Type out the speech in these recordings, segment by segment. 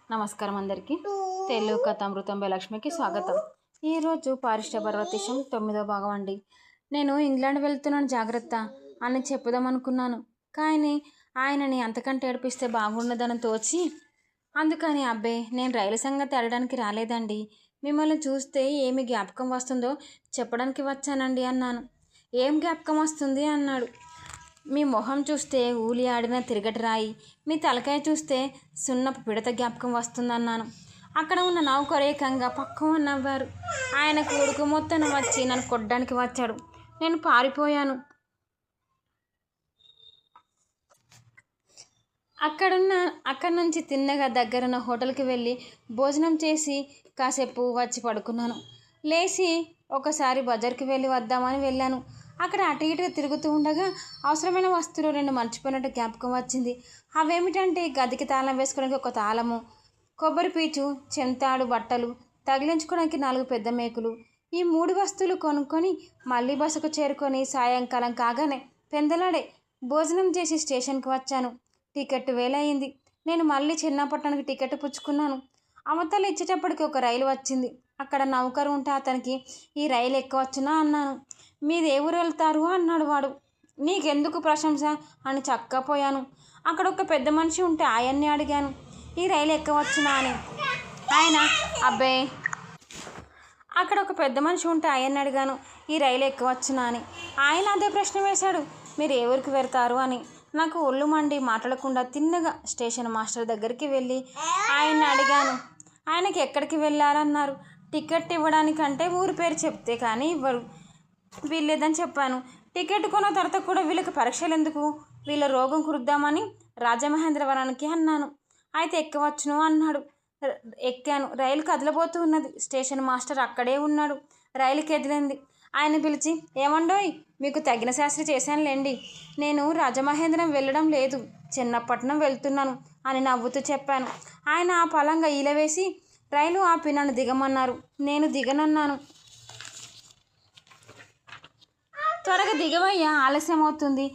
నమస్కారం అందరికీ. తెలుగు కథామృతం లక్ష్మికి స్వాగతం. ఈరోజు పారిష్ట పర్వతీశం 9వ భాగం అండి. నేను ఇంగ్లాండ్ వెళ్తున్నాను జాగ్రత్త అని చెప్పుదాం అనుకున్నాను, కానీ ఆయనని అంతకంటే ఏడిపిస్తే బాగుండదని తోచి, అందుకని అబ్బే నేను రైలు సంగతి అడగడానికి రాలేదండి, మిమ్మల్ని చూస్తే ఏమి జ్ఞాపకం వస్తుందో చెప్పడానికి వచ్చానండి అన్నాను. ఏం జ్ఞాపకం వస్తుంది అన్నాడు. మీ మొహం చూస్తే ఊలి ఆడిన తిరగటి రాయి, మీ తలకాయ చూస్తే సున్నపు పిడత జ్ఞాపకం వస్తుందన్నాను. అక్కడ ఉన్న నౌకరేకంగా పక్కన నవ్వారు. ఆయన కొడుకు మొత్తం వచ్చి నన్ను కొట్టడానికి వచ్చాడు. నేను పారిపోయాను. అక్కడి నుంచి తిన్నగా దగ్గరున్న హోటల్కి వెళ్ళి భోజనం చేసి కాసేపు వచ్చి పడుకున్నాను. లేచి ఒకసారి బజార్కి వెళ్ళి వద్దామని వెళ్ళాను. అక్కడ అటు ఇటుగా తిరుగుతూ ఉండగా అవసరమైన వస్తువులు 2 మర్చిపోయినట్టు జ్ఞాపకం వచ్చింది. అవేమిటంటే గదికి తాళం వేసుకోవడానికి ఒక తాళము, కొబ్బరి పీచు, చెంతాడు బట్టలు, తగిలించుకోవడానికి 4 పెద్ద మేకులు. ఈ 3 వస్తువులు కొనుక్కొని మళ్ళీ బస్సుకు చేరుకొని సాయంకాలం కాగానే పెందలాడే భోజనం చేసి స్టేషన్కి వచ్చాను. టికెట్ వేలయింది. నేను మళ్ళీ చిన్నపట్టణానికి టికెట్ పుచ్చుకున్నాను. అవతల ఇచ్చేటప్పటికి ఒక రైలు వచ్చింది. అక్కడ నౌకరు ఉంటే అతనికి ఈ రైలు ఎక్కవచ్చునా అన్నాను. మీది ఏ ఊరు వెళ్తారు అన్నాడు వాడు. నీకెందుకు ప్రశంస అని చక్కపోయాను. అక్కడ ఒక పెద్ద మనిషి ఉంటే ఆయన్ని అడిగాను, ఈ రైలు ఎక్కవచ్చునా అని. ఆయన అబ్బే అక్కడ ఒక పెద్ద మనిషి ఉంటే ఆయన్ని అడిగాను, ఈ రైలు ఎక్కవచ్చునా అని. ఆయన అదే ప్రశ్న వేశాడు, మీరు ఏ ఊరికి వెళ్తారు అని. నాకు ఒళ్ళు మండి మాట్లాడకుండా తిన్నగా స్టేషన్ మాస్టర్ దగ్గరికి వెళ్ళి ఆయన్ని అడిగాను. ఆయనకి ఎక్కడికి వెళ్ళారన్నారు. టికెట్ ఇవ్వడానికంటే ఊరి పేరు చెప్తే కానీ ఇవ్వరు, వీల్లేదని చెప్పాను. టికెట్ కొన్న తర్వాత కూడా వీళ్ళకి పరీక్షలు ఎందుకు, వీళ్ళ రోగం కురుద్దామని రాజమహేంద్రవరానికి అన్నాను. అయితే ఎక్కవచ్చును అన్నాడు. ఎక్కాను. రైలు కదలబోతూ ఉన్నది. స్టేషన్ మాస్టర్ అక్కడే ఉన్నాడు. రైలు కదిలింది. ఆయన పిలిచి, ఏమండోయ్, మీకు తగిన శాస్త్రి చేశానులేండి, నేను రాజమహేంద్రం వెళ్ళడం లేదు, చిన్నపట్నం వెళ్తున్నాను అని నవ్వుతూ చెప్పాను. ఆయన ఆ పలంగా ఈలవేసి రైలు ఆపి నన్ను దిగమన్నారు. నేను దిగనన్నాను. త్వరగా దిగవయ్యా, ఆలస్యం అవుతుంది.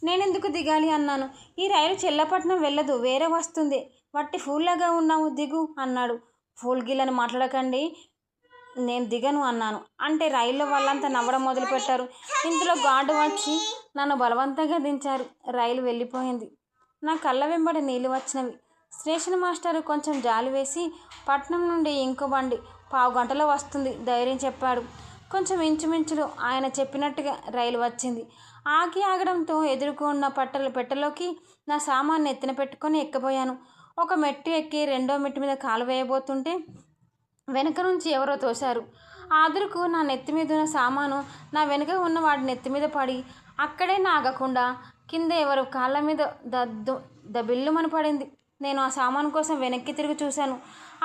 నేనెందుకు దిగాలి అన్నాను. ఈ రైలు చెల్లపట్నం వెళ్ళదు, వేరే వస్తుంది, వట్టి ఫూల్లాగా ఉన్నావు, దిగు అన్నాడు. ఫూల్ గిల్లని మాట్లాడకండి, నేను దిగను అన్నాను. అంటే రైల్లో వాళ్ళంతా నవ్వడం మొదలుపెట్టారు. ఇంతలో గార్డు వచ్చి నన్ను బలవంతంగా దించారు. రైలు వెళ్ళిపోయింది. నా కళ్ళ వెంబడి నీళ్లు వచ్చినవి. స్టేషన్ మాస్టరు కొంచెం జాలి వేసి, పట్నం నుండి ఇంకో బండి 15 గంటలో వస్తుంది ధైర్యం చెప్పాడు. కొంచెం ఇంచుమించులు ఆయన చెప్పినట్టుగా రైలు వచ్చింది. ఆగడంతో ఎదుర్కొన్న పెట్టెలోకి నా సామాన్ని ఎత్తిన పెట్టుకొని ఎక్కబోయాను. ఒక మెట్టు ఎక్కి 2వ మెట్టు మీద కాలు వేయబోతుంటే వెనుక నుంచి ఎవరో తోశారు. ఆదురుకు నా నెత్తి మీద ఉన్న సామాను నా వెనుక ఉన్న వాడి నెత్తి మీద పడి అక్కడే ఆగకుండా కింద ఎవరు కాళ్ళ మీద దబిల్లుమని పడింది. నేను ఆ సామాను కోసం వెనక్కి తిరిగి చూశాను.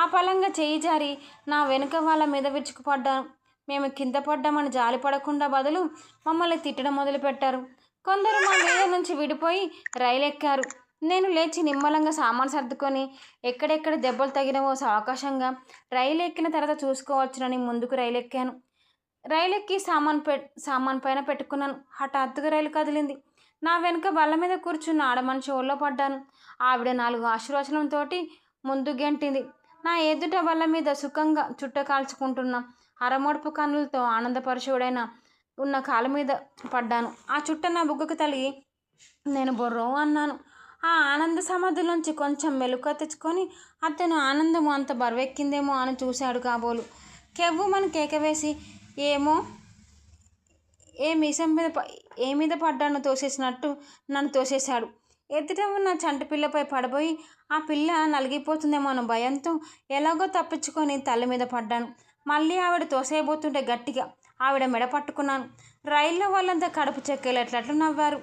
ఆ పలంగా చేయి జారి నా వెనుక వాళ్ళ మీద విరుచుకుపడ్డాను. మేము కింద పడ్డామని జాలి పడకుండా బదులు మమ్మల్ని తిట్టడం మొదలుపెట్టారు. కొందరు మా మీద నుంచి విడిపోయి రైలు ఎక్కారు. నేను లేచి నిమ్మలంగా సామాను సర్దుకొని ఎక్కడెక్కడ దెబ్బలు తగినవో అవకాశంగా రైలు ఎక్కిన తర్వాత చూసుకోవచ్చునని ముందుకు రైలు ఎక్కాను. రైలు ఎక్కి సామాను పైన పెట్టుకున్నాను. హఠాత్తుగా రైలు కదిలింది. నా వెనుక బల్ల మీద కూర్చున్న ఆడమనిషి ఒళ్ళో పడ్డాను. ఆవిడ 4 ఆశీర్వచనంతో ముందు గెంటింది. నా ఎదుట బల్ల మీద సుఖంగా చుట్ట కాల్చుకుంటున్న అరమొడుపు కన్నులతో ఆనందపరుషుడైన ఉన్న కాలు మీద పడ్డాను. ఆ చుట్ట నా బుగ్గకు తలిగి నేను బొర్రో అన్నాను. ఆ ఆనంద సమాధిలోంచి కొంచెం మెలుక తెచ్చుకొని అతను ఆనందము అంత బరువెక్కిందేమో అని చూశాడు కాబోలు. కెవ్వుమని కేక వేసి ఏ మీద పడ్డాను తోసేసినట్టు నన్ను తోసేశాడు. ఎదుట ఉన్న చంటి పిల్లపై పడబోయి ఆ పిల్ల నలిగిపోతుందేమో అన్న భయంతో ఎలాగో తప్పించుకొని తల్లి మీద పడ్డాను. మళ్ళీ ఆవిడ తోసేయబోతుంటే గట్టిగా ఆవిడ మెడ పట్టుకున్నాను. రైల్లో వాళ్ళంతా కడుపు చెక్కేలేట్లట్లు నవ్వారు.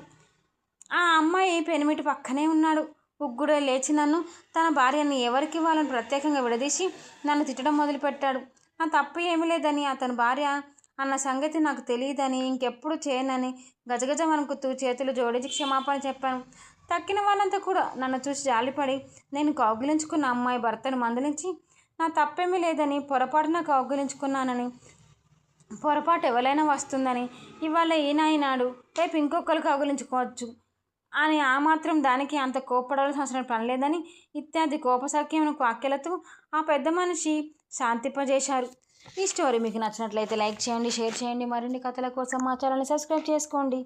ఆ అమ్మాయి పెనిమిటి పక్కనే ఉన్నాడు. ఉగ్గుడే లేచి నన్ను, తన భార్యని ఎవరికి వాళ్ళని ప్రత్యేకంగా విడదీసి నన్ను తిట్టడం మొదలుపెట్టాడు. నా తప్పు ఏమీ లేదని, అతని భార్య అన్న సంగతి నాకు తెలియదని, ఇంకెప్పుడు చేయనని గజగజ వణుకుతూ చేతులు జోడించి క్షమాపణ చెప్పాను. తక్కిన వాళ్ళంతా కూడా నన్ను చూసి జాలిపడి నేను కౌగిలించుకున్న అమ్మాయి భర్తను మందలించి నా తప్పేమీ లేదని, పొరపాటున కౌగిలించుకున్నానని, పొరపాటు ఎవరైనా వస్తుందని, ఇవాళ ఈయన అయినాడు, రేపు ఇంకొకరు కౌగిలించుకోవచ్చు, అని ఆ మాత్రం దానికి అంత కోప్పడాల్సిన అవసరం పని లేదని ఇత్యాది కోపసఖ్యమును వాక్యలతో ఆ పెద్ద మనిషి శాంతింపజేశారు. ఈ స్టోరీ మీకు నచ్చినట్లయితే లైక్ చేయండి, షేర్ చేయండి. మరిన్ని కథల కోసం మా ఛానల్ని సబ్స్క్రైబ్ చేసుకోండి.